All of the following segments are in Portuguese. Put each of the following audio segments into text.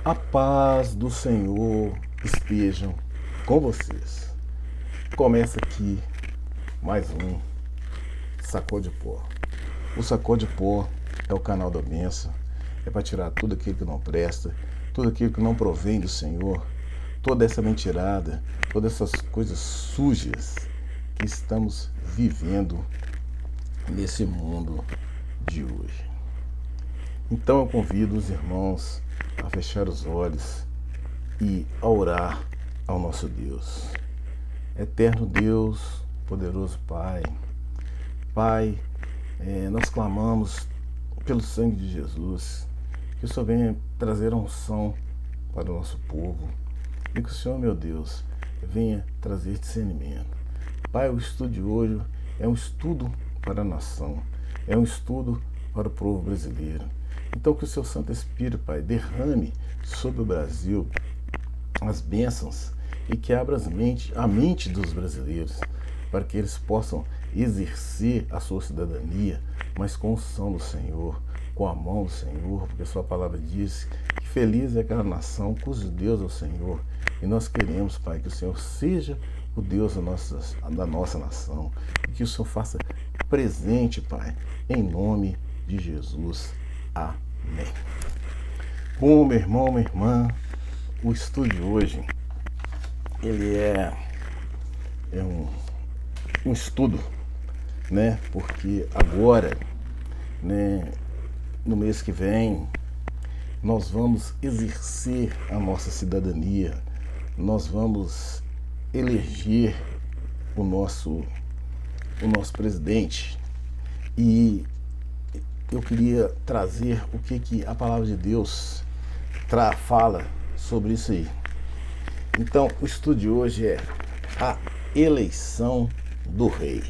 A paz do Senhor estejam com vocês. Começa aqui mais um Sacode Pó. O Sacode Pó é o canal da bênção. É para tirar tudo aquilo que não presta, tudo aquilo que não provém do Senhor, toda essa mentirada, todas essas coisas sujas que estamos vivendo nesse mundo de hoje. Então eu convido os irmãos a fechar os olhos e a orar ao nosso Deus. Eterno Deus, poderoso Pai, nós clamamos pelo sangue de Jesus, que o Senhor venha trazer a unção para o nosso povo e que o Senhor, meu Deus, venha trazer discernimento. Pai, o estudo de hoje é um estudo para a nação, é um estudo para o povo brasileiro. Então que o seu Santo Espírito, Pai, derrame sobre o Brasil as bênçãos e que abra a mente dos brasileiros para que eles possam exercer a sua cidadania, mas com o unção do Senhor, com a mão do Senhor, porque a sua palavra diz que feliz é aquela nação cujo Deus é o Senhor. E nós queremos, Pai, que o Senhor seja o Deus da nossa nação e que o Senhor faça presente, Pai, em nome de Jesus. Amém. Bom, meu irmão, minha irmã, o estudo de hoje, ele é um estudo, né? Porque agora, né, no mês que vem, nós vamos exercer a nossa cidadania, nós vamos eleger o nosso presidente. E eu queria trazer o que a palavra de Deus fala sobre isso aí. Então, o estudo de hoje é a eleição do rei.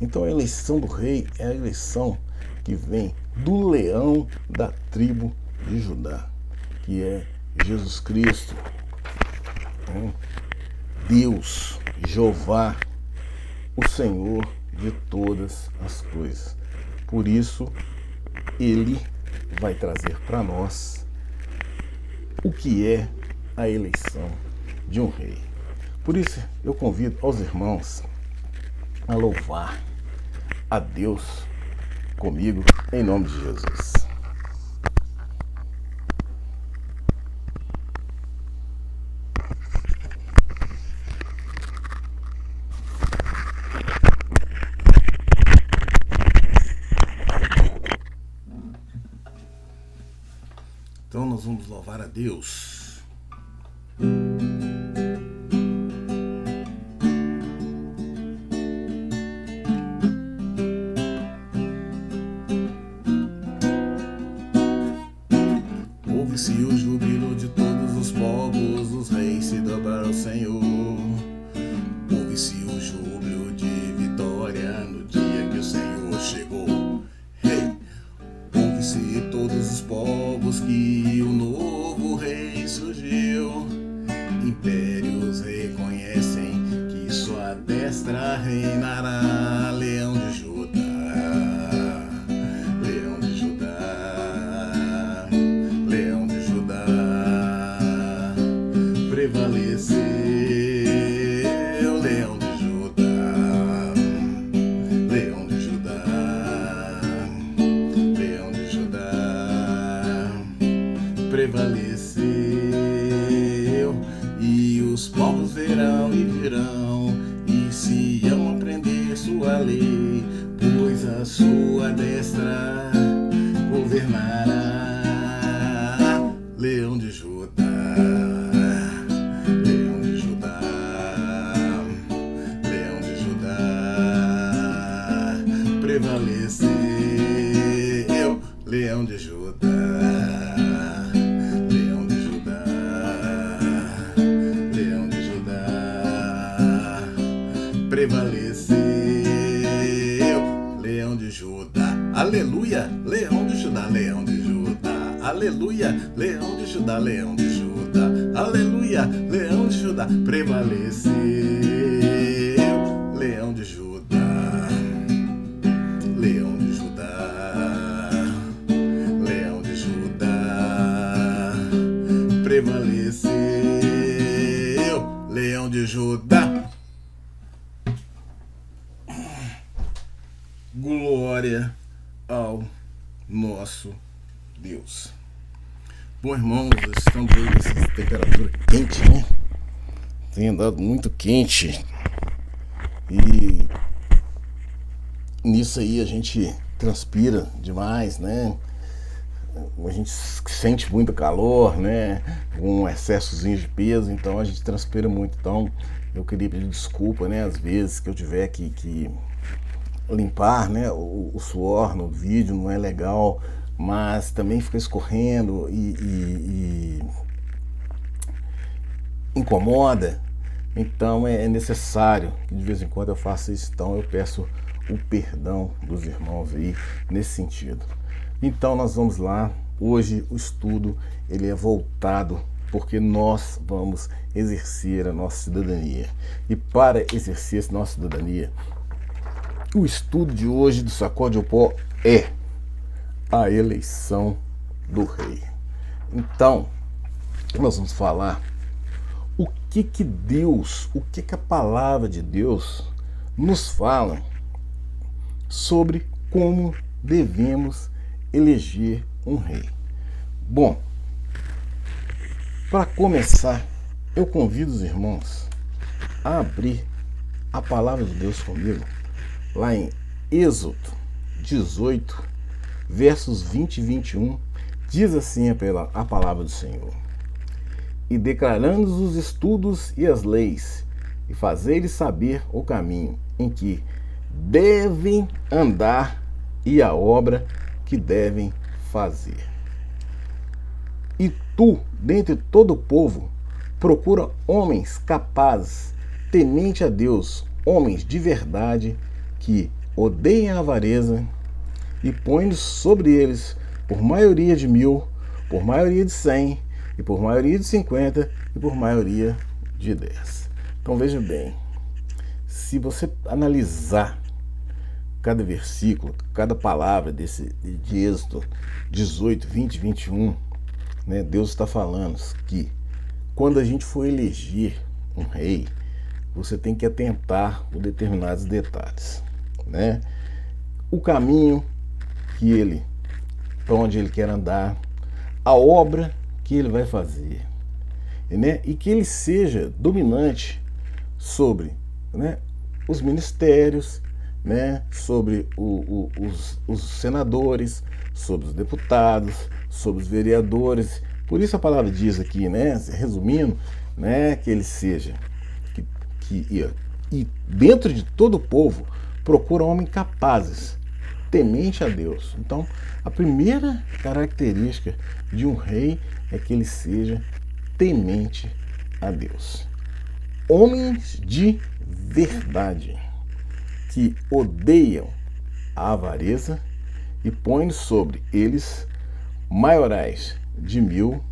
Então, a eleição do rei é a eleição que vem do leão da tribo de Judá, que é Jesus Cristo, Deus, Jeová, o Senhor de todas as coisas. Por isso, ele vai trazer para nós o que é a eleição de um rei. Por isso, eu convido aos irmãos a louvar a Deus comigo, em nome de Jesus. Então nós vamos louvar a Deus. Ouve-se o júbilo de todos os povos, os reis se dobraram ao Senhor. Ouve-se o júbilo de vitória no dia que o Senhor chegou. Hey! Ouve-se todos os povos que o novo rei surgiu. Impérios reconhecem que sua destra reinará. Leão de Judá, leão de Judá, leão de Judá, prevaleceu. Leão de Judá, leão de Judá, leão de Judá, prevaleceu. E os povos verão e virão e se hão aprender sua lei, pois a sua destra governará. Leão de Judá, leão de Judá, leão de Judá, prevaleceu. Leão de Judá, leão de Judá, leão de Judá, prevaleceu. Leão de Judá, aleluia. Leão de Judá, leão de Judá, aleluia. Leão de Judá, leão de Judá, aleluia. Leão de Judá, prevaleceu. Leão de Judá, leão de Judá, leão de Judá, prevaleceu. Leão de Judá, glória ao nosso Deus. Bom, irmãos, estamos aí nessa temperatura quente, né? Tem andado muito quente e nisso aí a gente transpira demais, né? A gente sente muito calor, né? Um excessozinho de peso, então a gente transpira muito. Então eu queria pedir desculpa, né? Às vezes que eu tiver que limpar, né? O suor no vídeo não é legal, mas também fica escorrendo e incomoda. Então é necessário que de vez em quando eu faça isso. Então eu peço o perdão dos irmãos aí nesse sentido. Então nós vamos lá. Hoje o estudo ele é voltado porque nós vamos exercer a nossa cidadania. E para exercer essa nossa cidadania, o estudo de hoje do Sacode o Pó é a eleição do rei. Então nós vamos falar o que Deus, o que a palavra de Deus nos fala sobre como devemos eleger um rei. Bom, para começar, eu convido os irmãos a abrir a palavra de Deus comigo, lá em Êxodo 18, versos 20 e 21, diz assim a palavra do Senhor: e declarando os estudos e as leis, e fazer-lhes saber o caminho em que devem andar e a obra que devem fazer. E tu, dentre todo o povo, procura homens capazes, temente a Deus, homens de verdade, que odeiem a avareza, e põe-nos sobre eles por maioria de 1000, por maioria de 100, e por maioria de 50, e por maioria de 10. Então veja bem, se você analisar cada versículo, cada palavra de Êxodo 18, 20, 21, né, Deus está falando que quando a gente for eleger um rei, você tem que atentar a determinados detalhes, né? O caminho para onde ele quer andar, a obra que ele vai fazer, né? E que ele seja dominante sobre, né, os ministérios, né, sobre os senadores, sobre os deputados, sobre os vereadores. Por isso a palavra diz aqui, né, resumindo, né, que ele seja e dentro de todo o povo procura homens capazes, temente a Deus. Então a primeira característica de um rei é que ele seja temente a Deus. Homens de verdade, que odeiam a avareza e põem sobre eles maiorais de 1000,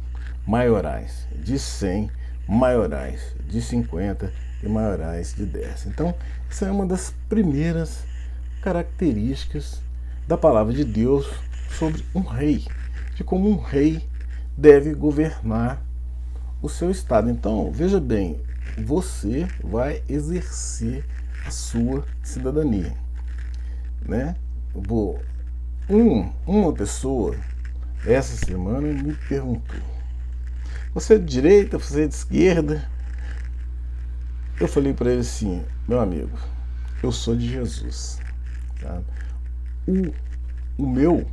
maiorais de 100, maiorais de 50 e maiorais de 10. Então, essa é uma das primeiras características da palavra de Deus sobre um rei, de como um rei deve governar o seu estado. Então, veja bem, você vai exercer a sua cidadania, né? Uma pessoa essa semana me perguntou: você é de direita, você é de esquerda? Eu falei para ele assim: meu amigo, eu sou de Jesus, tá? O meu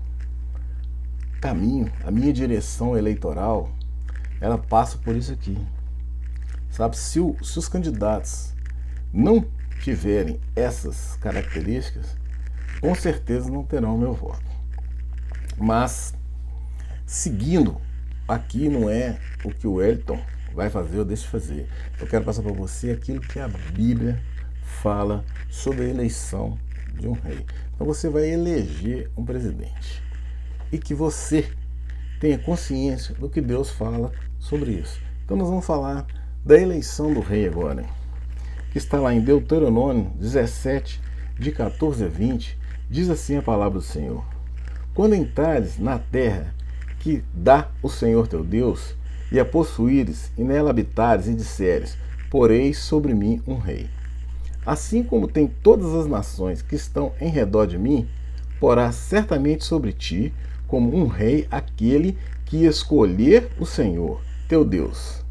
caminho, a minha direção eleitoral, ela passa por isso aqui, sabe? Se os candidatos não tiverem essas características, com certeza não terão o meu voto. Mas seguindo aqui não é o que o Wellington vai fazer ou deixa de fazer. Eu quero passar para você aquilo que a Bíblia fala sobre a eleição de um rei. Então você vai eleger um presidente e que você tenha consciência do que Deus fala sobre isso. Então nós vamos falar da eleição do rei agora, que está lá em Deuteronômio 17, de 14 a 20, diz assim a palavra do Senhor: quando entrares na terra que dá o Senhor teu Deus, e a possuíres, e nela habitares, e disseres: porei sobre mim um rei. Assim como tem todas as nações que estão em redor de mim, porá certamente sobre ti, como um rei, aquele que escolher o Senhor, teu Deus.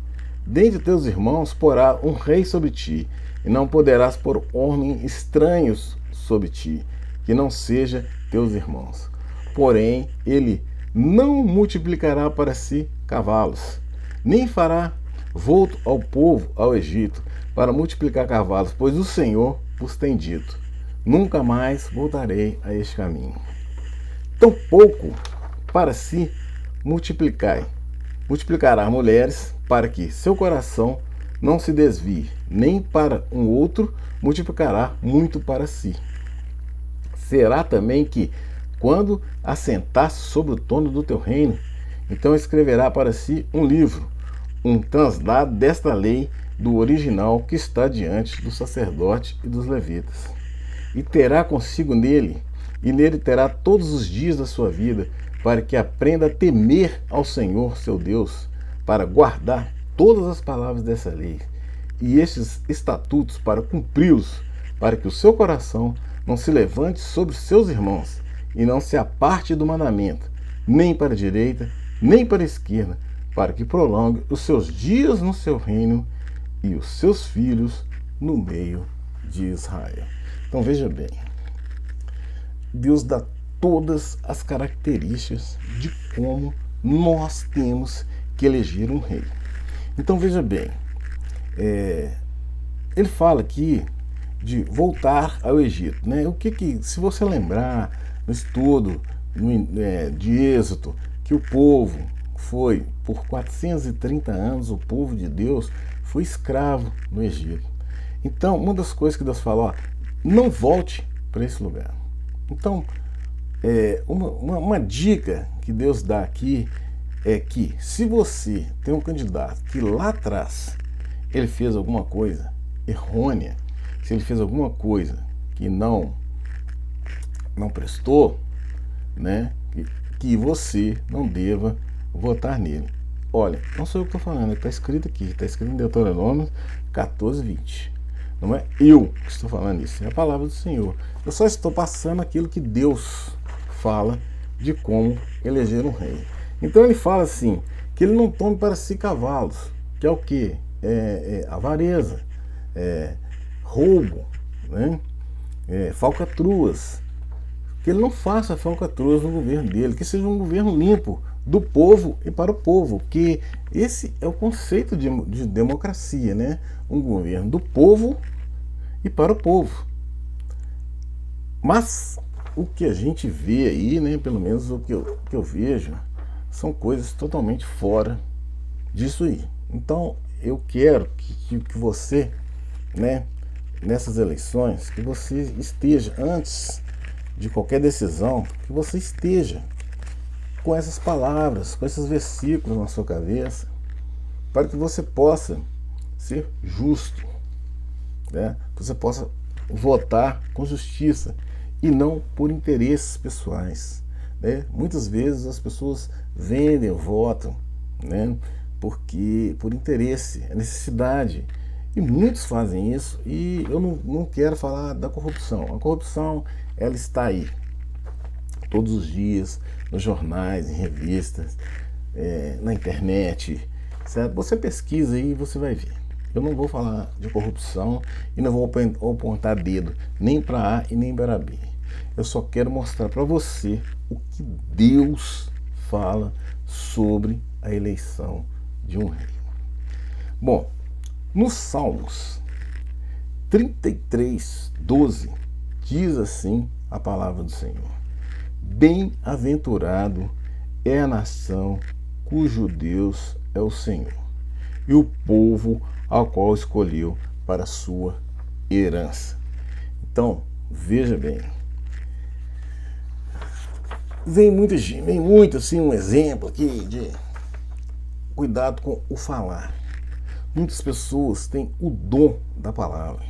Dentre teus irmãos porá um rei sobre ti, e não poderás pôr homens estranhos sobre ti, que não seja teus irmãos. Porém, ele não multiplicará para si cavalos, nem fará volto ao povo ao Egito para multiplicar cavalos, pois o Senhor vos tem dito: nunca mais voltarei a este caminho. Tampouco para si multiplicará mulheres, para que seu coração não se desvie, nem para um outro multiplicará muito para si. Será também que, quando assentasse sobre o trono do teu reino, então escreverá para si um livro, um translado desta lei do original que está diante do sacerdote e dos levitas. E terá consigo nele, e nele terá todos os dias da sua vida, para que aprenda a temer ao Senhor seu Deus, para guardar todas as palavras dessa lei, e estes estatutos para cumpri-los, para que o seu coração não se levante sobre seus irmãos, e não se aparte do mandamento, nem para a direita, nem para a esquerda, para que prolongue os seus dias no seu reino e os seus filhos no meio de Israel. Então veja bem, Deus dá todas as características de como nós temos que eleger um rei. Então veja bem, ele fala aqui de voltar ao Egito, né? O que se você lembrar no estudo de Êxodo, que o povo foi por 430 anos, o povo de Deus foi escravo no Egito. Então, uma das coisas que Deus falou, não volte para esse lugar. Então, uma dica que Deus dá aqui é que, se você tem um candidato que lá atrás ele fez alguma coisa errônea, se ele fez alguma coisa que não prestou, né, que você não deva votar nele. Olha, não sou eu que estou falando, está escrito aqui, está escrito em Deuteronômio 14:20. Não é eu que estou falando isso, é a palavra do Senhor. Eu só estou passando aquilo que Deus fala de como eleger um rei. Então ele fala assim, que ele não tome para si cavalos, que é o que? Avareza, roubo, né? Falcatruas. Que ele não faça falcatruas no governo dele, que seja um governo limpo, do povo e para o povo, que esse é o conceito de democracia, né? Um governo do povo e para o povo. Mas o que a gente vê aí, né, pelo menos o que eu vejo, são coisas totalmente fora disso aí. Então eu quero que você, né, nessas eleições, que você esteja, antes de qualquer decisão, que você esteja com essas palavras, com esses versículos na sua cabeça, para que você possa ser justo, né? Que você possa votar com justiça e não por interesses pessoais, né? Muitas vezes as pessoas vendem o voto, né? Porque por interesse, é necessidade, e muitos fazem isso. E eu não quero falar da corrupção. A corrupção, ela está aí todos os dias, nos jornais, em revistas, na internet, certo? Você pesquisa aí e você vai ver. Eu não vou falar de corrupção e não vou apontar dedo nem para A e nem para B. Eu só quero mostrar para você o que Deus fala sobre a eleição de um rei. Bom, nos Salmos 33:12 diz assim a palavra do Senhor: bem-aventurado é a nação cujo Deus é o Senhor, e o povo ao qual escolheu para a sua herança. Então, veja bem, vem muito assim um exemplo aqui de cuidado com o falar. Muitas pessoas têm o dom da palavra.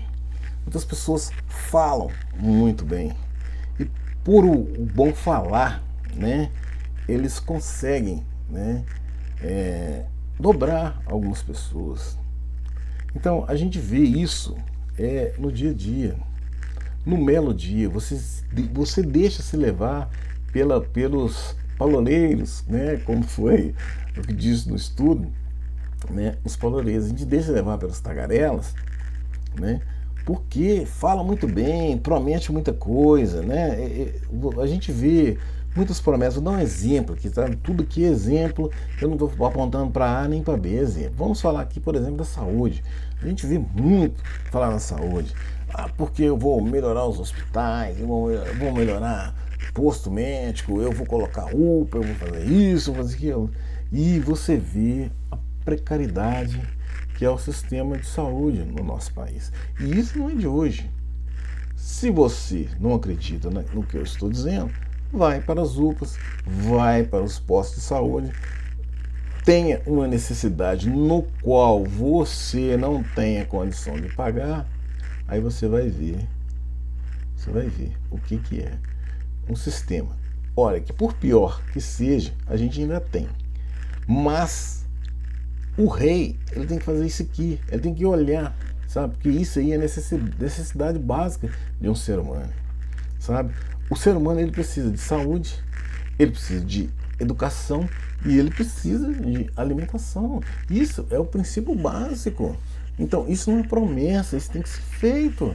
Muitas pessoas falam muito bem. E por o bom falar, né, eles conseguem, né, dobrar algumas pessoas. Então a gente vê isso no dia a dia, no melo dia. Você deixa se levar pelos paloleiros, né? Como foi o que diz no estudo, né? Os paloleiros, a gente deixa se levar pelas tagarelas, né? Porque fala muito bem, promete muita coisa, né? A gente vê muitas promessas. Vou dar um exemplo aqui, tá? Tudo aqui é exemplo. Eu não estou apontando para A nem para B, exemplo. Vamos falar aqui, por exemplo, da saúde. A gente vê muito falar na saúde. Ah, porque eu vou melhorar os hospitais, eu vou melhorar posto médico, eu vou colocar UPA, eu vou fazer isso, eu vou fazer aquilo. E você vê a precariedade que é o sistema de saúde no nosso país. E isso não é de hoje. Se você não acredita no que eu estou dizendo, vai para as UPAs, vai para os postos de saúde, tenha uma necessidade no qual você não tenha condição de pagar, aí você vai ver o que é um sistema. Olha, que por pior que seja, a gente ainda tem. Mas o rei, ele tem que fazer isso aqui, ele tem que olhar, sabe? Porque isso aí é necessidade básica de um ser humano, sabe? O ser humano, ele precisa de saúde, ele precisa de educação e ele precisa de alimentação. Isso é o princípio básico. Então, isso não é promessa, isso tem que ser feito.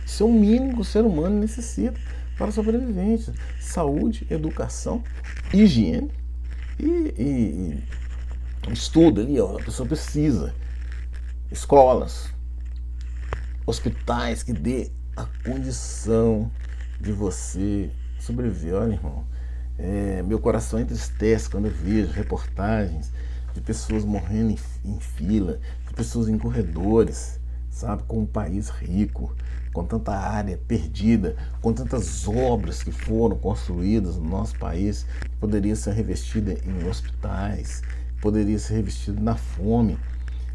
Isso é o mínimo que o ser humano necessita para a sobrevivência. Saúde, educação, higiene e estudo ali, ó, a pessoa precisa. Escolas, hospitais que dê a condição de você sobreviver. Olha, irmão, meu coração entristece quando eu vejo reportagens de pessoas morrendo em fila, de pessoas em corredores, sabe, com um país rico, com tanta área perdida, com tantas obras que foram construídas no nosso país, que poderia ser revestida em hospitais, poderia ser revestido na fome,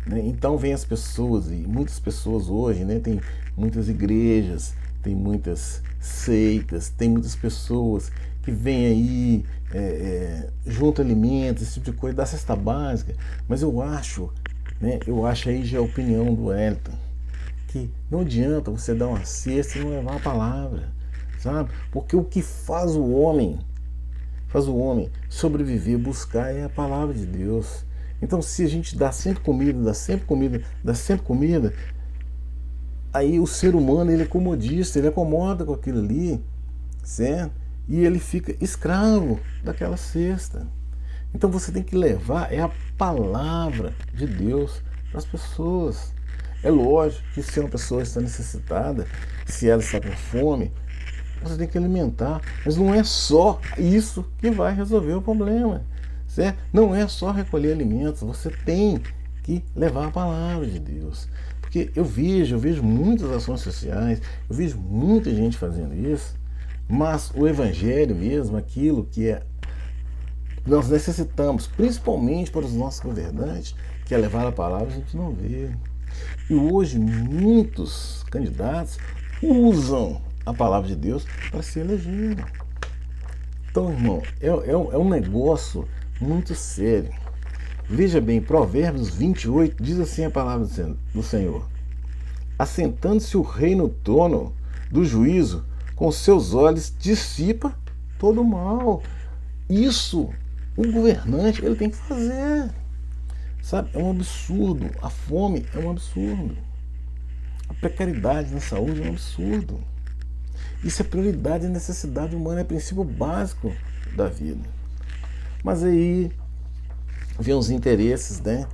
né? Então vem as pessoas, e muitas pessoas hoje, né, tem muitas igrejas, tem muitas seitas, tem muitas pessoas que vêm aí, juntam alimentos, esse tipo de coisa, da cesta básica. Mas eu acho, né, aí já é a opinião do Elton, que não adianta você dar uma cesta e não levar a palavra, sabe? Porque o que faz o homem sobreviver, buscar é a palavra de Deus. Então, se a gente dá sempre comida, aí o ser humano, ele é comodista, ele acomoda com aquilo ali, certo? E ele fica escravo daquela cesta. Então você tem que levar a palavra de Deus para as pessoas. É lógico que se uma pessoa está necessitada, se ela está com fome, você tem que alimentar. Mas não é só isso que vai resolver o problema, certo? Não é só recolher alimentos, você tem que levar a palavra de Deus. Porque eu vejo muitas ações sociais, eu vejo muita gente fazendo isso, mas o evangelho mesmo, aquilo que nós necessitamos, principalmente para os nossos governantes, que é levar a palavra, a gente não vê. E hoje muitos candidatos usam a palavra de Deus para se eleger. Então, irmão, é um negócio muito sério. Veja bem, Provérbios 28 diz assim a palavra do Senhor: assentando-se o rei no trono do juízo, com seus olhos dissipa todo o mal. Isso o governante, ele tem que fazer. Sabe, é um absurdo. A fome é um absurdo. A precariedade na saúde é um absurdo. Isso é prioridade e necessidade humana, é princípio básico da vida. Mas aí vem os interesses, né?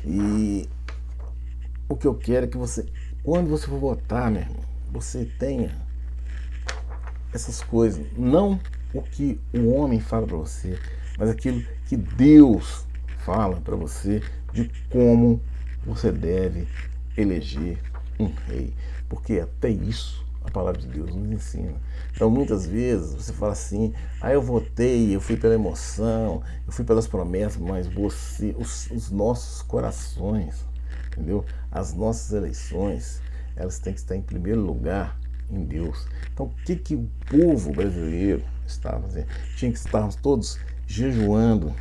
E o que eu quero é que você, quando você for votar, meu irmão, você tenha essas coisas. Não o que o homem fala para você, mas aquilo que Deus fala para você de como você deve eleger um rei. Porque até isso a palavra de Deus nos ensina. Então muitas vezes você fala assim: eu votei, eu fui pela emoção, eu fui pelas promessas, mas os nossos corações, entendeu? As nossas eleições, elas têm que estar em primeiro lugar em Deus. Então o que o povo brasileiro estava fazendo? Tinha que estarmos todos jejuando,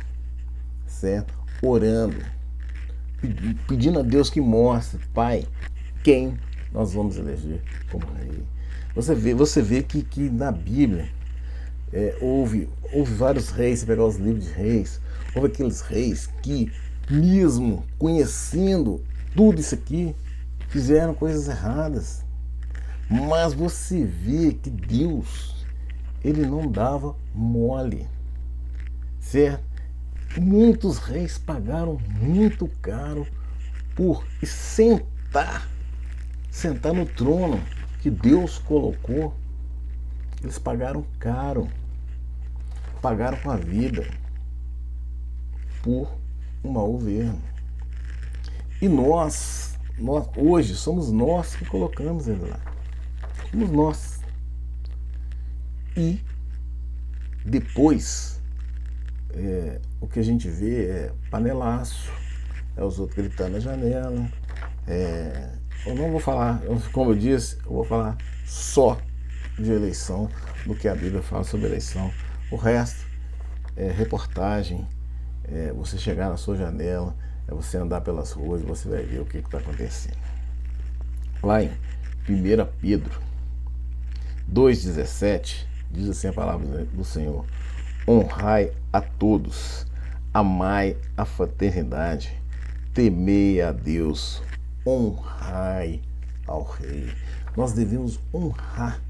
certo? Orando, pedindo a Deus que mostre, Pai, quem nós vamos eleger como rei. Você vê que na Bíblia houve vários reis. Você pegar os livros de reis, houve aqueles reis que, mesmo conhecendo tudo isso aqui, fizeram coisas erradas. Mas você vê que Deus, ele não dava mole, certo? Muitos reis pagaram muito caro por sentar no trono que Deus colocou. Eles pagaram caro, pagaram com a vida por um mau governo. E nós hoje somos nós que colocamos ele lá. Somos nós. E depois o que a gente vê é panelaço, os outros gritando na janela. Eu não vou falar, como eu disse, eu vou falar só de eleição, do que a Bíblia fala sobre eleição. O resto é reportagem, você chegar na sua janela, você andar pelas ruas e você vai ver o que está acontecendo. Lá em 1 Pedro 2,17 diz assim a palavra do Senhor: honrai a todos, amai a fraternidade, temei a Deus, honrai ao rei. Nós devemos honrar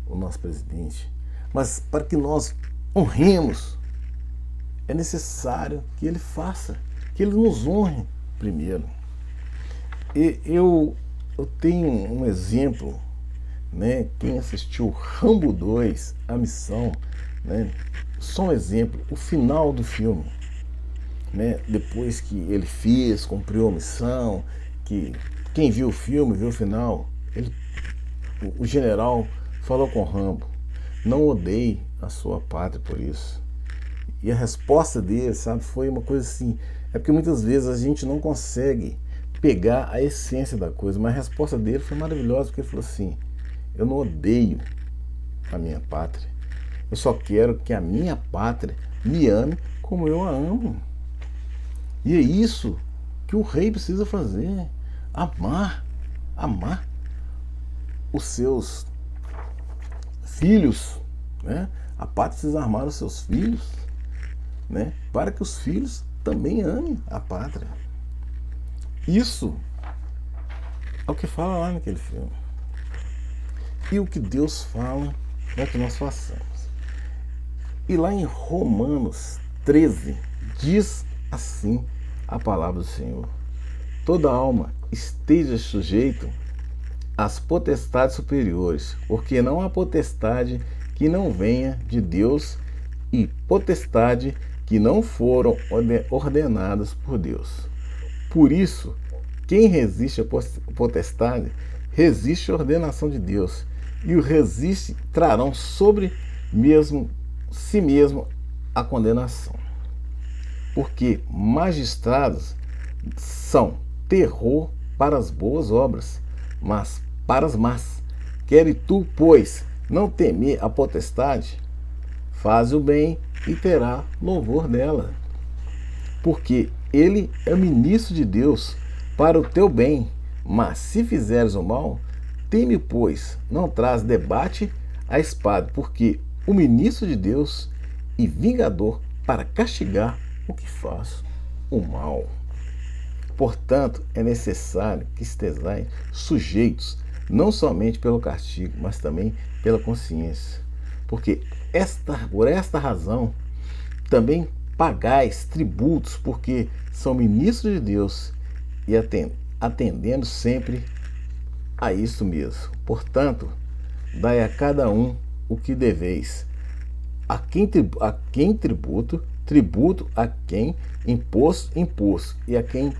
o nosso presidente, mas para que nós honremos, é necessário que ele faça, que ele nos honre primeiro. E eu tenho um exemplo, né? Quem assistiu Rambo 2, A Missão, né? Só um exemplo, o final do filme, né? Depois que ele cumpriu a missão, que quem viu o filme, viu o final, o general falou com Rambo: não odeie a sua pátria por isso. E a resposta dele, sabe, foi uma coisa assim, porque muitas vezes a gente não consegue pegar a essência da coisa, mas a resposta dele foi maravilhosa, porque ele falou assim: eu não odeio a minha pátria, eu só quero que a minha pátria me ame como eu a amo. E é isso que o rei precisa fazer: amar os seus filhos, né? A pátria precisa amar os seus filhos, né? Para que os filhos também amem a pátria. Isso é o que fala lá naquele filme. E o que Deus fala é que nós façamos. E lá em Romanos 13 diz assim a palavra do Senhor: toda alma esteja sujeito às potestades superiores, porque não há potestade que não venha de Deus e potestade que não foram ordenadas por Deus. Por isso, quem resiste à potestade resiste à ordenação de Deus, e o resiste trarão sobre si mesmo a condenação. Porque magistrados são terror para as boas obras, mas para as más. Queres tu, pois, não temer a potestade, faz o bem e terá louvor dela. Porque ele é ministro de Deus para o teu bem, mas se fizeres o mal, teme, pois, não traz debate a espada, porque o ministro de Deus e vingador para castigar o que faz o mal. Portanto, é necessário que estejais sujeitos, não somente pelo castigo, mas também pela consciência. Porque por esta razão também pagais tributos, porque são ministros de Deus e atendendo sempre a isso mesmo. Portanto, dai a cada um o que deveis. A quem tributo, tributo; a quem imposto, imposto; e a quem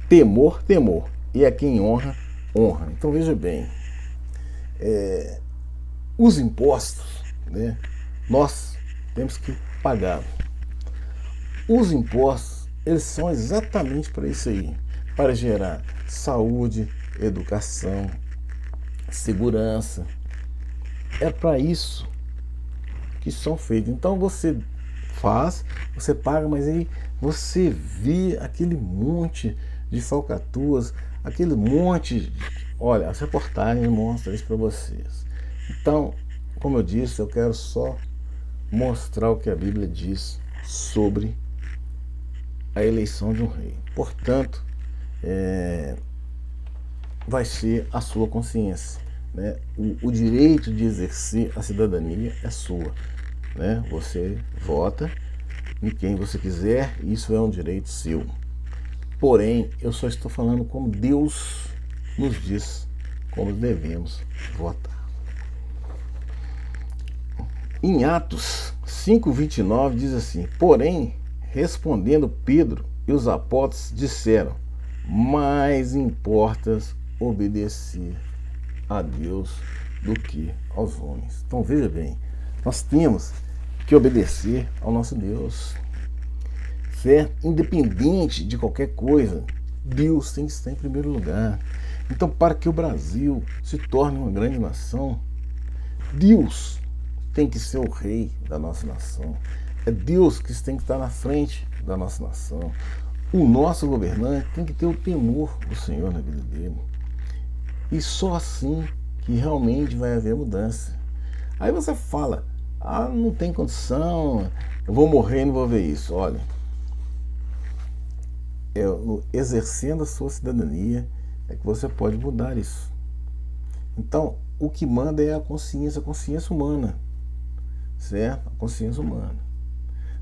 temor, temor; e a quem honra, honra. Então veja bem, os impostos, né, nós temos que pagar. Os impostos, eles são exatamente para isso aí, para gerar saúde, educação, segurança. É para isso que são feitos. Então você faz, você paga, mas aí você vê aquele monte de falcatruas, aquele monte. Olha, as reportagens mostram isso para vocês. Então, como eu disse, eu quero só mostrar o que a Bíblia diz sobre a eleição de um rei. Portanto, vai ser a sua consciência, né? O direito de exercer a cidadania é sua, né? Você vota em quem você quiser, isso é um direito seu. Porém, eu só estou falando como Deus nos diz como devemos votar. Em Atos 5:29 diz assim: porém, respondendo Pedro e os apóstolos disseram: mais importa obedecer a Deus do que aos homens. Então veja bem, nós temos que obedecer ao nosso Deus, certo? Independente de qualquer coisa, Deus tem que estar em primeiro lugar. Então, para que o Brasil se torne uma grande nação, Deus tem que ser o rei da nossa nação. É Deus que tem que estar na frente da nossa nação. O nosso governante tem que ter o temor do Senhor na vida dele. E só assim que realmente vai haver mudança. Aí você fala, não tem condição, eu vou morrer e não vou ver isso. Olha, exercendo a sua cidadania é que você pode mudar isso. Então, o que manda é a consciência humana, certo? A consciência humana,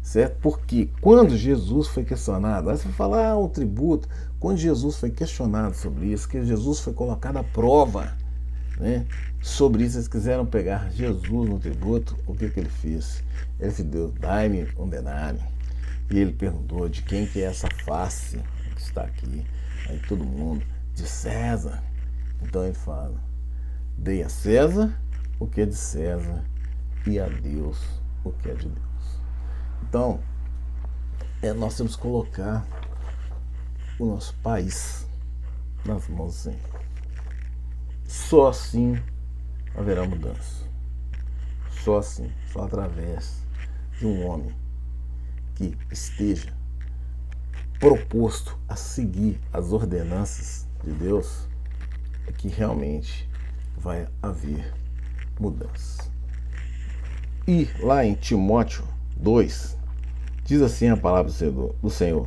certo? Porque quando Jesus foi questionado, aí você fala, o tributo, quando Jesus foi questionado sobre isso, que Jesus foi colocado à prova, né? Sobre isso, eles quiseram pegar Jesus no tributo, o que ele fez? Ele deu, dai-me um denário. E ele perguntou, de quem que é essa face que está aqui? Aí todo mundo, de César. Então ele fala, dei a César o que é de César e a Deus o que é de Deus. Então, nós temos que colocar o nosso país nas mãos do Senhor. Só assim haverá mudança. Só assim, só através de um homem que esteja proposto a seguir as ordenanças de Deus, é que realmente vai haver mudança. E lá em Timóteo 2, diz assim a palavra do Senhor: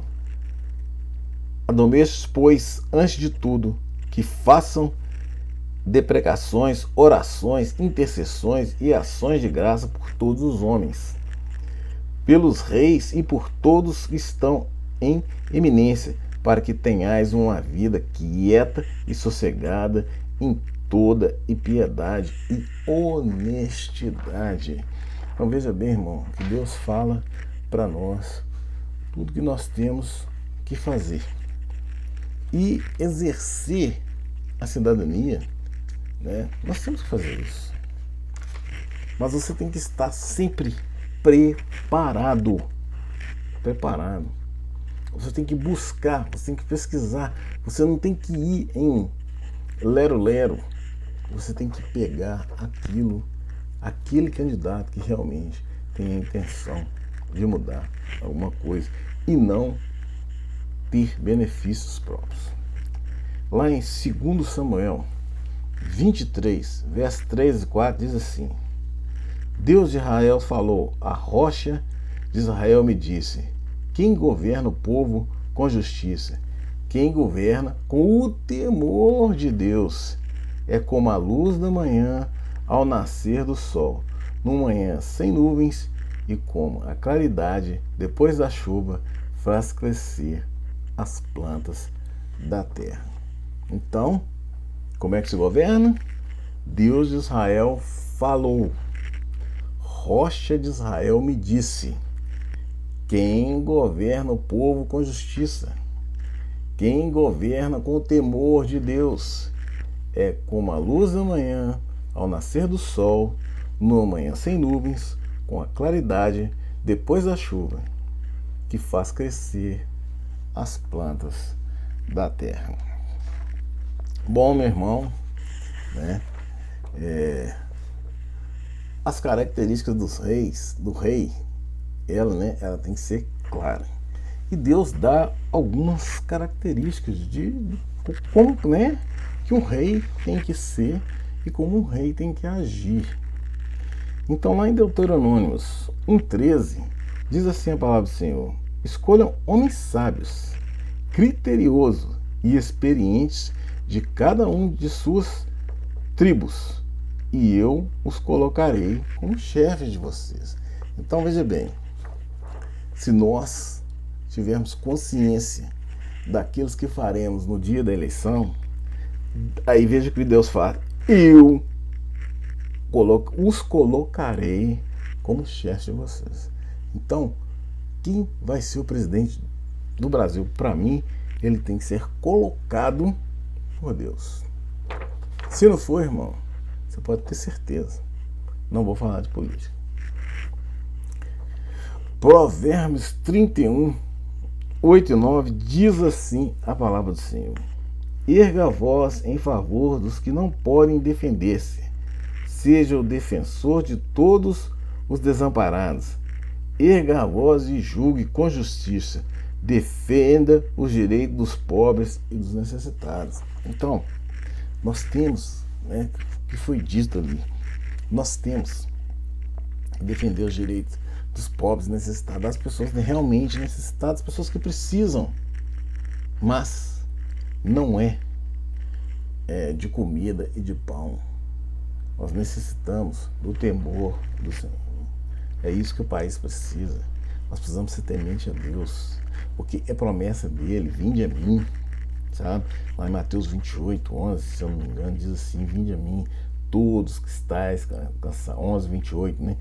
admoestes, pois, antes de tudo, que façam deprecações, orações, intercessões e ações de graça por todos os homens, pelos reis e por todos que estão em eminência, para que tenhais uma vida quieta e sossegada em toda e piedade e honestidade. Então veja bem, irmão, que Deus fala para nós tudo que nós temos que fazer. E exercer a cidadania, né? Nós temos que fazer isso. Mas você tem que estar sempre preparado. Preparado. Você tem que buscar, você tem que pesquisar. Você não tem que ir em lero-lero. Você tem que pegar aquele candidato que realmente tem a intenção de mudar alguma coisa e não ter benefícios próprios. Lá em 2 Samuel 23, versos 3 e 4 diz assim: Deus de Israel falou, a rocha de Israel me disse: quem governa o povo com justiça, quem governa com o temor de Deus, é como a luz da manhã ao nascer do sol, numa manhã sem nuvens, e como a claridade depois da chuva faz crescer as plantas da terra. Então, como é que se governa? Deus de Israel falou, rocha de Israel me disse. Quem governa o povo com justiça, quem governa com o temor de Deus, é como a luz da manhã ao nascer do sol, numa manhã sem nuvens, com a claridade depois da chuva, que faz crescer as plantas da terra. Bom, meu irmão, né? As características do rei ela tem que ser clara. E Deus dá algumas características de como, né, que um rei tem que ser e como um rei tem que agir. Então, lá em Deuteronômios 1,13, diz assim a palavra do Senhor: escolham homens sábios, criteriosos e experientes de cada um de suas tribos, e eu os colocarei como chefes de vocês. Então, veja bem, se nós tivermos consciência daqueles que faremos no dia da eleição, aí veja o que Deus fala: eu os colocarei como chefe de vocês. Então, quem vai ser o presidente do Brasil, para mim, ele tem que ser colocado por Deus. Se não for, irmão, você pode ter certeza. Não vou falar de política. Provérbios 31, 8 e 9 diz assim a palavra do Senhor: erga a voz em favor dos que não podem defender-se. Seja o defensor de todos os desamparados. Erga a voz e julgue com justiça. Defenda os direitos dos pobres e dos necessitados. Então, nós temos, né, o que foi dito ali, nós temos que defender os direitos dos pobres, necessitados, das pessoas realmente necessitadas, pessoas que precisam, mas não é de comida e de pão. Nós necessitamos do temor do Senhor. É isso que o país precisa. Nós precisamos ser temente a Deus, porque é promessa dele: vinde a mim, sabe? Lá em Mateus 28, 11, se eu não me engano, diz assim: vinde a mim, todos que estáis cansados, 11, 28, né?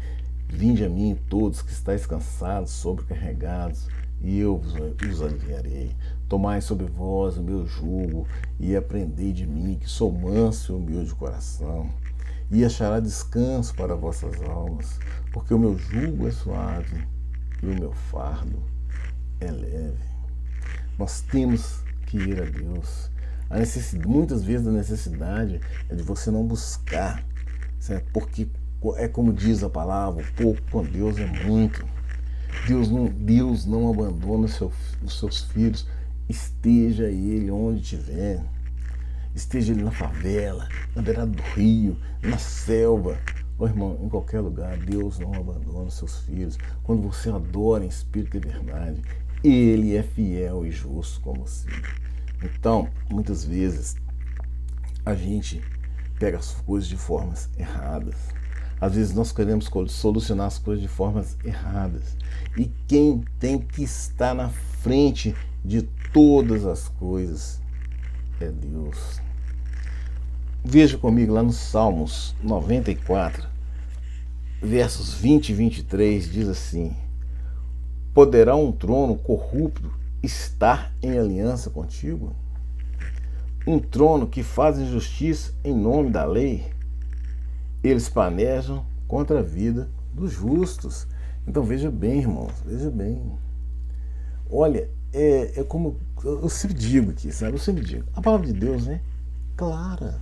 Vinde a mim, todos que estáis cansados, sobrecarregados, e eu vos aliviarei. Tomai sobre vós o meu jugo, e aprendei de mim, que sou manso e humilde de coração, e achará descanso para vossas almas, porque o meu jugo é suave e o meu fardo é leve. Nós temos que ir a Deus. Muitas vezes a necessidade é de você não buscar, certo? Porque é como diz a palavra: pouco com Deus é muito. Deus não abandona os seus filhos, esteja ele onde estiver. Esteja ele na favela, na beirada do rio, na selva. Oh, irmão, em qualquer lugar, Deus não abandona os seus filhos. Quando você adora em espírito e verdade, ele é fiel e justo com você. Então, muitas vezes, a gente pega as coisas de formas erradas. Às vezes nós queremos solucionar as coisas de formas erradas. E quem tem que estar na frente de todas as coisas é Deus. Veja comigo lá nos Salmos 94, versos 20 e 23, diz assim: poderá um trono corrupto estar em aliança contigo? Um trono que faz injustiça em nome da lei? Eles planejam contra a vida dos justos. Então veja bem, irmãos, veja bem. Olha, é como eu sempre digo aqui, sabe? Eu sempre digo, a palavra de Deus é clara.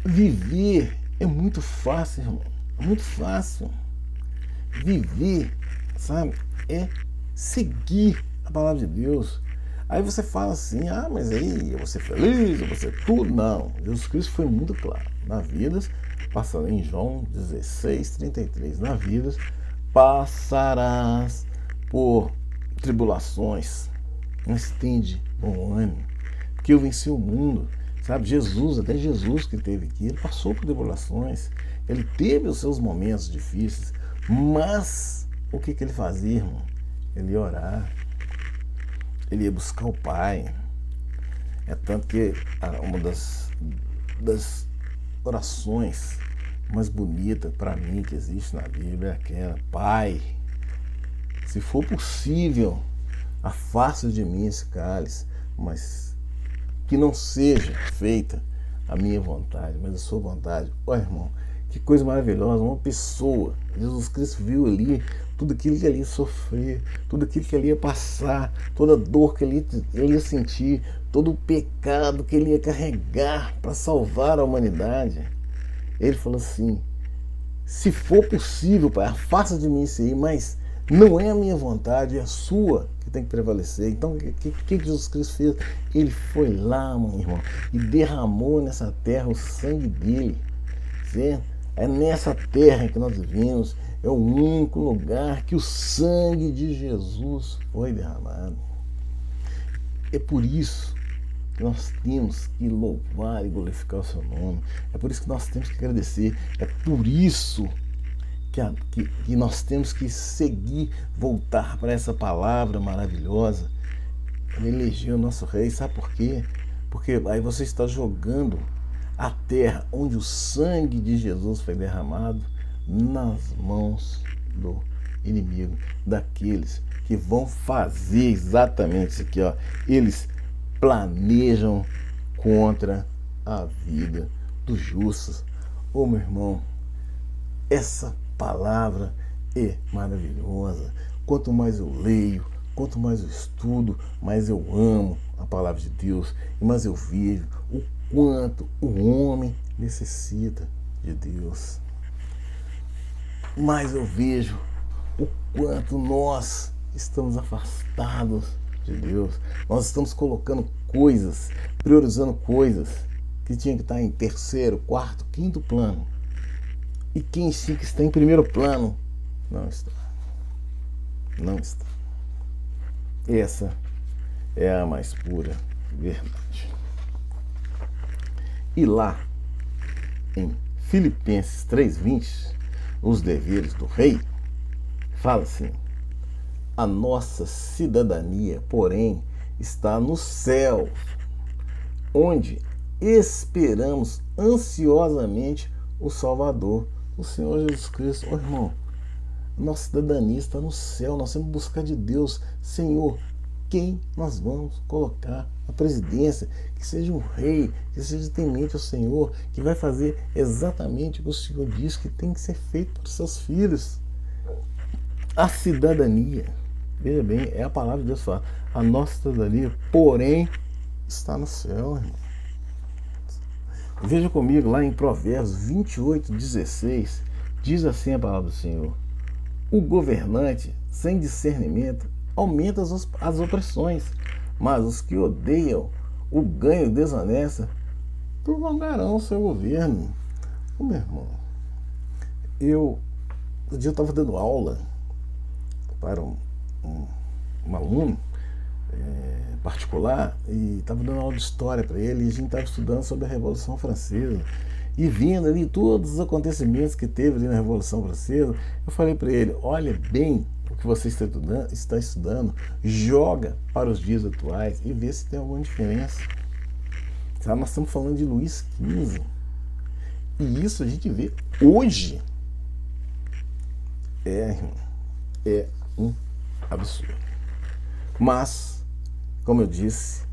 Viver é muito fácil, irmão. É muito fácil. Viver, sabe, é seguir a palavra de Deus. Aí você fala assim: ah, mas aí eu vou ser feliz, eu vou ser tudo. Não, Jesus Cristo foi muito claro. Na vida, passando em João 16, 33, na vida passarás por tribulações, mas tende bom ânimo, porque eu venci o mundo. Sabe, Jesus, até Jesus que esteve aqui, ele passou por tribulações, ele teve os seus momentos difíceis, mas o que ele fazia, irmão? Ele ia orar, ele ia buscar o Pai. É tanto que uma das orações mais bonitas para mim que existe na Bíblia é aquela: Pai, se for possível, afasta de mim esse cálice, mas que não seja feita a minha vontade, mas a sua vontade. Olha, irmão, que coisa maravilhosa. Uma pessoa, Jesus Cristo viu ali tudo aquilo que ele ia sofrer, tudo aquilo que ele ia passar, toda a dor que ele ia sentir, todo o pecado que ele ia carregar para salvar a humanidade. Ele falou assim: se for possível, Pai, afasta de mim isso aí, mas Não é a minha vontade, é a sua que tem que prevalecer. Então, o que Jesus Cristo fez? Ele foi lá, meu irmão, e derramou nessa terra o sangue dele. Certo? É nessa terra que nós vivemos, é o único lugar que o sangue de Jesus foi derramado. É por isso que nós temos que louvar e glorificar o seu nome. É por isso que nós temos que agradecer. É por isso que nós temos que seguir, voltar para essa palavra maravilhosa. Ele elegeu o nosso rei. Sabe por quê? Porque aí você está jogando a terra onde o sangue de Jesus foi derramado nas mãos do inimigo, daqueles que vão fazer exatamente isso aqui, ó. Eles planejam contra a vida dos justos. Ô meu irmão, essa palavra é maravilhosa. Quanto mais eu leio, quanto mais eu estudo, mais eu amo a palavra de Deus e mais eu vejo o quanto o homem necessita de Deus. Mais eu vejo o quanto nós estamos afastados de Deus. Nós estamos colocando coisas, priorizando coisas que tinham que estar em terceiro, quarto, quinto plano. E quem tinha que estar em primeiro plano não está. Não está. Essa é a mais pura verdade. E lá, em Filipenses 3:20, os deveres do rei, fala assim: a nossa cidadania, porém, está no céu, onde esperamos ansiosamente o Salvador, o Senhor Jesus Cristo. Ô irmão, nossa cidadania está no céu. Nós temos que buscar de Deus. Senhor, quem nós vamos colocar a presidência? Que seja um rei, que seja temente ao Senhor, que vai fazer exatamente o que o Senhor diz que tem que ser feito para os seus filhos. A cidadania, veja bem, é a palavra de Deus fala, a nossa cidadania, porém, está no céu, irmão. Veja comigo lá em Provérbios 28:16, diz assim a palavra do Senhor: o governante sem discernimento aumenta as opressões, mas os que odeiam o ganho desonesto prolongarão o seu governo. Ô, meu irmão, um dia eu estava dando aula para um aluno particular e estava dando aula de história para ele, e a gente estava estudando sobre a Revolução Francesa e vendo ali todos os acontecimentos que teve ali na Revolução Francesa. Eu falei para ele: olha bem o que você está estudando, joga para os dias atuais e vê se tem alguma diferença. Sabe, nós estamos falando de Luís XV e isso a gente vê hoje. É um absurdo. Mas, como eu disse,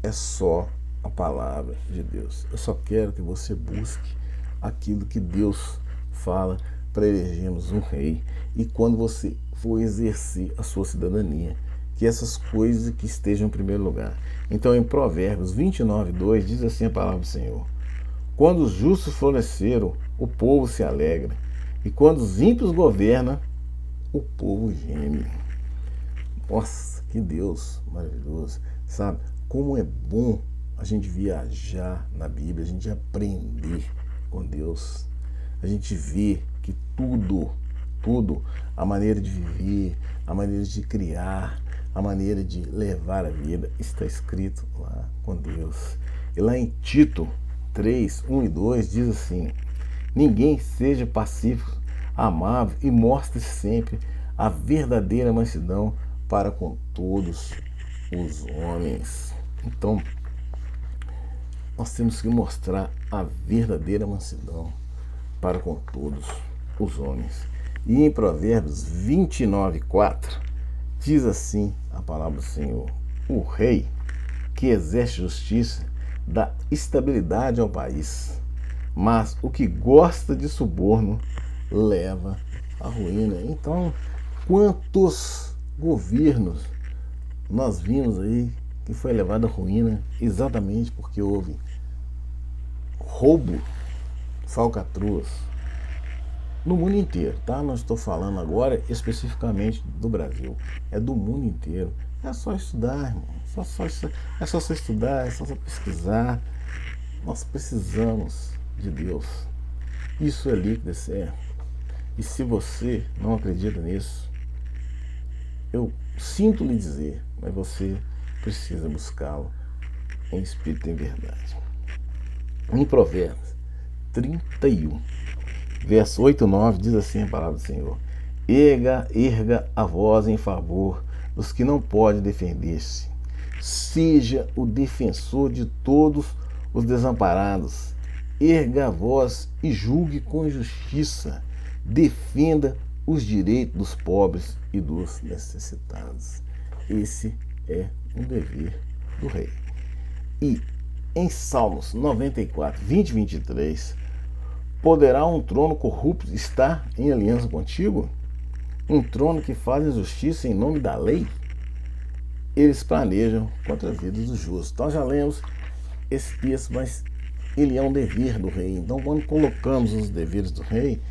é só a palavra de Deus. Eu só quero que você busque aquilo que Deus fala para elegermos um rei. E quando você for exercer a sua cidadania, que essas coisas que estejam em primeiro lugar. Então, em Provérbios 29:2 diz assim a palavra do Senhor: quando os justos floresceram, o povo se alegra, e quando os ímpios governam, o povo geme. Nossa, que Deus maravilhoso. Sabe, como é bom a gente viajar na Bíblia, a gente aprender com Deus. A gente vê que tudo, a maneira de viver, a maneira de criar, a maneira de levar a vida, está escrito lá com Deus. E lá em Tito 3:1 e 2 diz assim: ninguém seja pacífico, amável e mostre sempre a verdadeira mansidão para com todos os homens. Então, nós temos que mostrar a verdadeira mansidão para com todos os homens. E em Provérbios 29:4 diz assim a palavra do Senhor: o rei que exerce justiça dá estabilidade ao país, mas o que gosta de suborno leva à ruína. Então, quantos governos nós vimos aí que foi levado à ruína exatamente porque houve roubo, falcatruas, no mundo inteiro, tá? Não estou falando agora especificamente do Brasil, é do mundo inteiro. É só estudar, irmão. É só você estudar, é só você pesquisar. Nós precisamos de Deus. Isso é líquido, é certo. E se você não acredita nisso, eu sinto lhe dizer, mas você precisa buscá-lo em espírito e em verdade. Em Provérbios 31, verso 8 e 9, diz assim a palavra do Senhor: erga a voz em favor dos que não podem defender-se. Seja o defensor de todos os desamparados. Erga a voz e julgue com justiça. Defenda os direitos dos pobres e dos necessitados. Esse é um dever do rei. E em Salmos 94, 20 e 23, poderá um trono corrupto estar em aliança contigo? Um trono que faz injustiça em nome da lei? Eles planejam contra a vida dos justos. Então já lemos esse texto, mas ele é um dever do rei. Então quando colocamos os deveres do rei,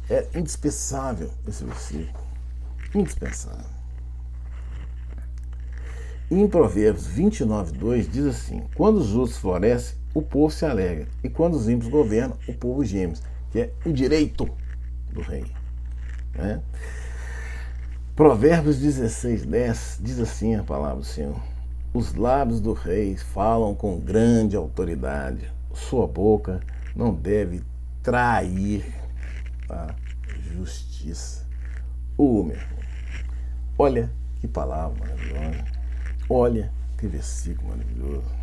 é indispensável esse versículo. Indispensável. E em Provérbios 29, 2 diz assim: quando os justos florescem, o povo se alegra, e quando os ímpios governam, o povo geme, que é o direito do rei. Né? Provérbios 16, 10 diz assim a palavra do Senhor: os lábios do rei falam com grande autoridade, sua boca não deve trair a justiça. Meu irmão, olha que palavra maravilhosa, olha que versículo maravilhoso.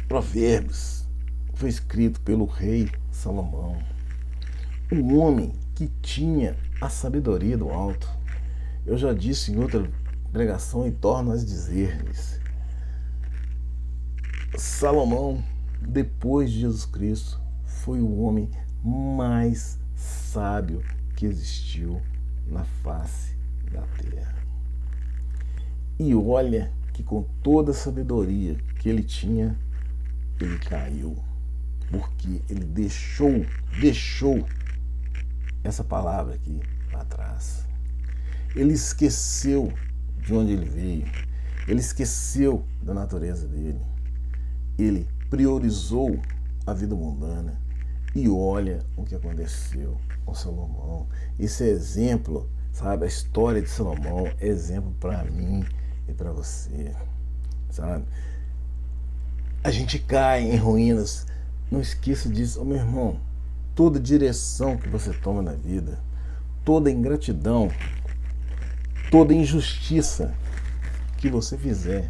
Provérbios foi escrito pelo rei Salomão, um homem que tinha a sabedoria do alto. Eu já disse em outra pregação e torno a dizer-lhes: Salomão, depois de Jesus Cristo, foi o homem mais sábio que existiu na face da terra. E olha que com toda a sabedoria que ele tinha, ele caiu, porque ele deixou essa palavra aqui para trás. Ele esqueceu de onde ele veio, ele esqueceu da natureza dele, ele priorizou a vida mundana. E olha o que aconteceu com Salomão. Esse é exemplo, sabe? A história de Salomão é exemplo para mim e para você, sabe? A gente cai em ruínas. Não esqueça disso, meu irmão. Toda direção que você toma na vida, toda ingratidão, toda injustiça que você fizer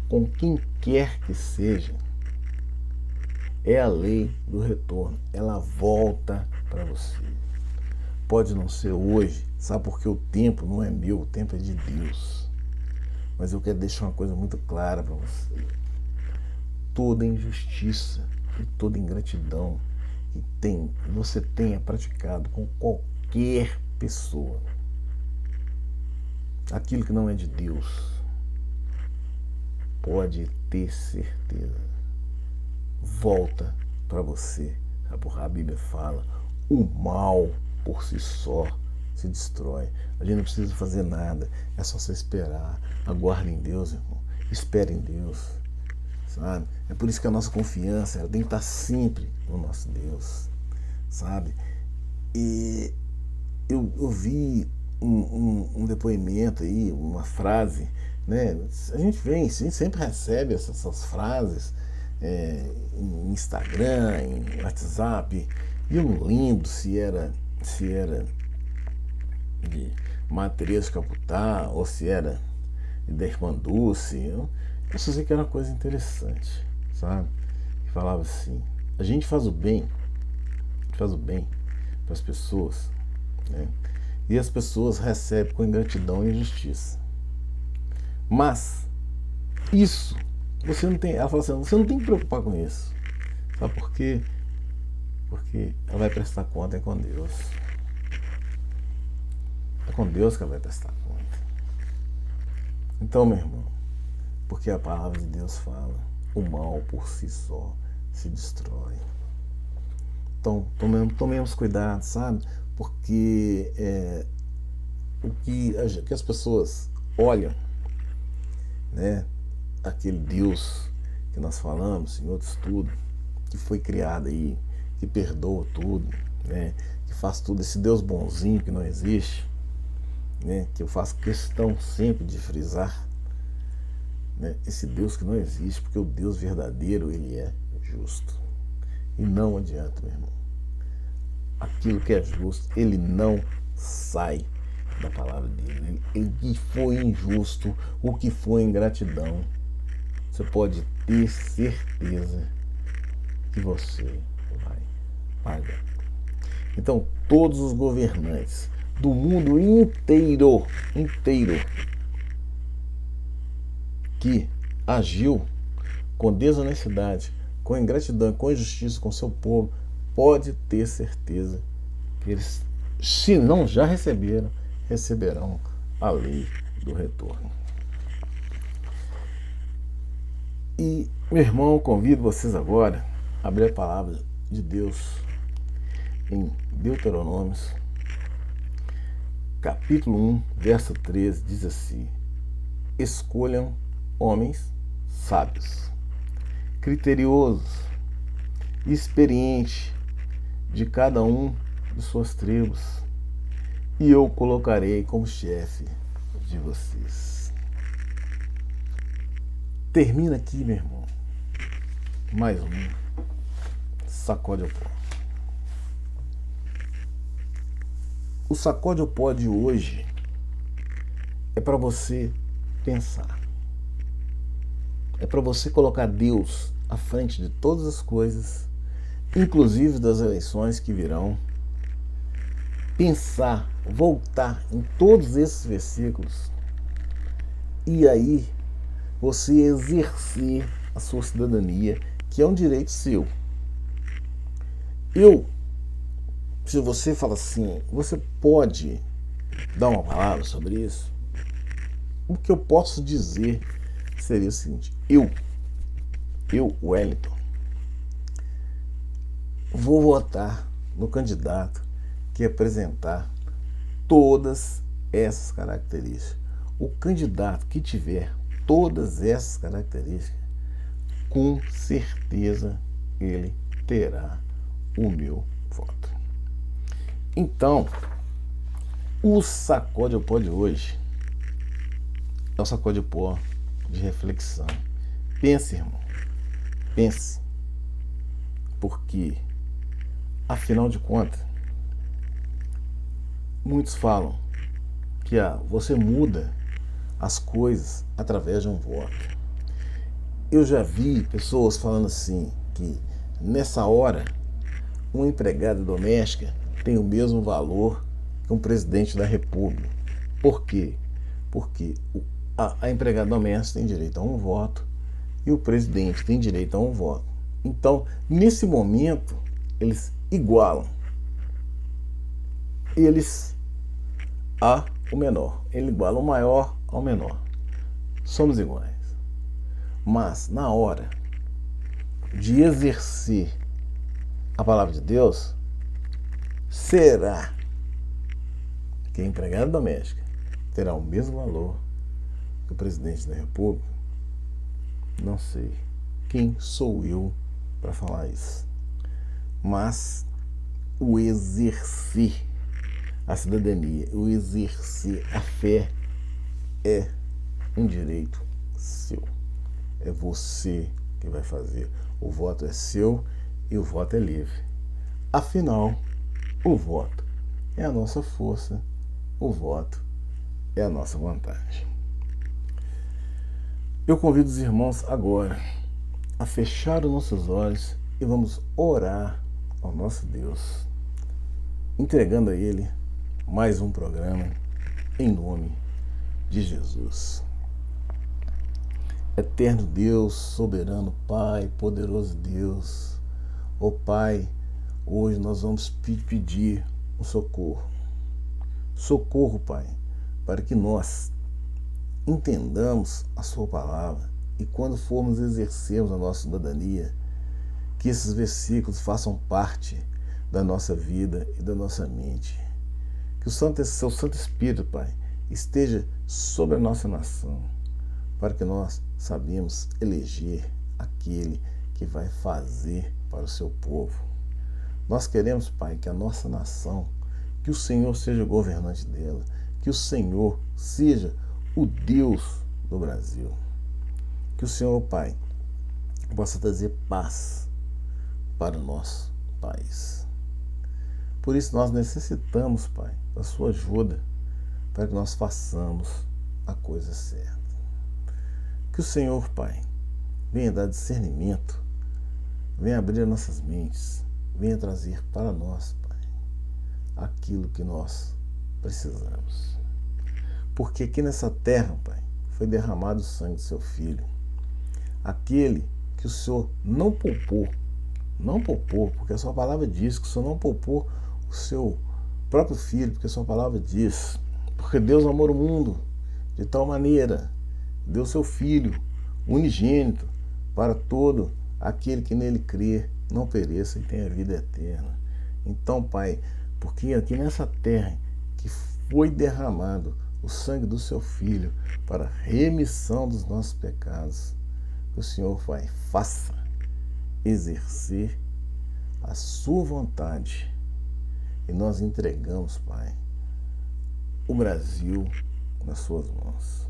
com quem quer que seja, é a lei do retorno. Ela volta para você. Pode não ser hoje, sabe? Porque o tempo não é meu, o tempo é de Deus. Mas eu quero deixar uma coisa muito clara para você. Toda injustiça e toda ingratidão que você tenha praticado com qualquer pessoa, aquilo que não é de Deus, pode ter certeza, volta para você. A Bíblia fala: o mal por si só se destrói. A gente não precisa fazer nada, é só você esperar. Aguarde em Deus, irmão. Espere em Deus, sabe? É por isso que a nossa confiança ela tem que estar sempre no nosso Deus, sabe? E eu vi um depoimento aí, uma frase, né? A gente sempre recebe essas frases em Instagram, em WhatsApp, e eu não lembro se era de Matheus Caputá ou se era da Irmã Dulce. Eu só sei que era uma coisa interessante, sabe? Que falava assim: a gente faz o bem para as pessoas, né? E as pessoas recebem com ingratidão e injustiça. Mas isso você não tem, ela fala assim, você não tem que preocupar com isso. Sabe por quê? Porque ela vai prestar conta com Deus. É com Deus que ela vai prestar conta. Então, meu irmão, porque a palavra de Deus fala: o mal por si só se destrói. Então, tomemos cuidado, sabe? Porque o que as pessoas olham, né? Aquele Deus que nós falamos em outro estudo, que foi criado aí, que perdoa tudo, né? Que faz tudo, esse Deus bonzinho que não existe, né? Que eu faço questão sempre de frisar, né? Esse Deus que não existe, porque o Deus verdadeiro, ele é justo. E não adianta, meu irmão. Aquilo que é justo, ele não sai da palavra dele. O que foi injusto, o que foi ingratidão, você pode ter certeza que você vai pagar. Então, todos os governantes do mundo inteiro que agiu com desonestidade, com ingratidão, com injustiça com seu povo, pode ter certeza que eles, se não já receberam, receberão a lei do retorno. E, meu irmão, convido vocês agora a abrir a palavra de Deus em Deuteronômios, capítulo 1, verso 13, diz assim: escolham homens sábios, criteriosos e experientes de cada um de suas tribos, e eu colocarei como chefe de vocês. Termina aqui, meu irmão, mais um Sacode o Pó. O Sacode o Pó de hoje é para você pensar. É para você colocar Deus à frente de todas as coisas, inclusive das eleições que virão. Pensar, voltar em todos esses versículos e aí você exercer a sua cidadania, que é um direito seu. Se você fala assim, você pode dar uma palavra sobre isso? O que eu posso dizer seria o seguinte: eu, Wellington, vou votar no candidato que apresentar todas essas características. O candidato que tiver todas essas características, com certeza ele terá o meu voto. Então, o Sacode o Pó de hoje é o Sacode o Pó de reflexão. Pense, irmão, pense, porque afinal de contas, muitos falam que você muda as coisas através de um voto. Eu já vi pessoas falando assim, que nessa hora uma empregada doméstica tem o mesmo valor que um presidente da República. Por quê? Porque a empregada doméstica tem direito a um voto e o presidente tem direito a um voto. Então, nesse momento, eles igualam. Eles a o menor. Ele iguala o maior ao menor. Somos iguais. Mas, na hora de exercer a palavra de Deus, será que a empregada doméstica terá o mesmo valor que o presidente da República? Não sei. Quem sou eu para falar isso? Mas o exercer a cidadania, o exercer a fé é um direito seu. É você que vai fazer. O voto é seu e o voto é livre. Afinal, o voto é a nossa força, o voto é a nossa vantagem. Eu convido os irmãos agora a fechar os nossos olhos e vamos orar ao nosso Deus, entregando a Ele mais um programa em nome de Jesus. Eterno Deus, soberano Pai, poderoso Deus, ó Pai, hoje nós vamos pedir um socorro. Socorro, Pai, para que nós entendamos a Sua palavra e quando formos exercermos a nossa cidadania, que esses versículos façam parte da nossa vida e da nossa mente. Que o seu Santo Espírito, Pai, esteja sobre a nossa nação, para que nós sabemos eleger aquele que vai fazer para o seu povo. Nós queremos, Pai, que a nossa nação, que o Senhor seja o governante dela, que o Senhor seja o Deus do Brasil. Que o Senhor, Pai, possa trazer paz para o nosso país. Por isso nós necessitamos, Pai, da sua ajuda para que nós façamos a coisa certa. Que o Senhor, Pai, venha dar discernimento, venha abrir nossas mentes, venha trazer para nós, Pai, aquilo que nós precisamos. Porque aqui nessa terra, Pai, foi derramado o sangue do seu Filho, aquele que o Senhor não poupou, porque a sua palavra diz que o Senhor não poupou o seu próprio Filho, porque a sua palavra diz, porque Deus amou o mundo de tal maneira, deu seu Filho unigênito para todo aquele que nele crê, não pereça e tenha vida eterna. Então, Pai, porque aqui nessa terra que foi derramado o sangue do seu Filho para a remissão dos nossos pecados, que o Senhor, Pai, faça exercer a sua vontade. E nós entregamos, Pai, o Brasil nas suas mãos.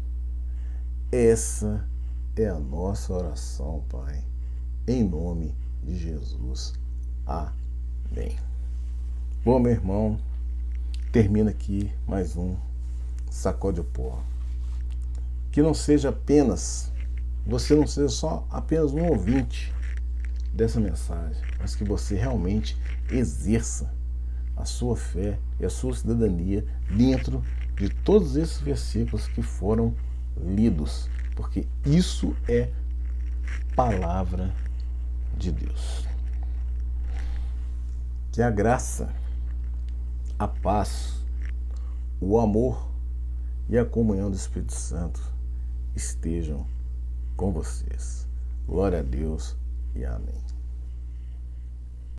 Essa é a nossa oração, Pai, em nome de Jesus. Amém. Bom, meu irmão, termina aqui mais um Sacode o Pó. Que não seja apenas, você não seja só apenas um ouvinte dessa mensagem, mas que você realmente exerça a sua fé e a sua cidadania dentro de todos esses versículos que foram lidos, porque isso é palavra de Deus. Que a graça, a paz, o amor e a comunhão do Espírito Santo estejam com vocês. Glória a Deus e amém.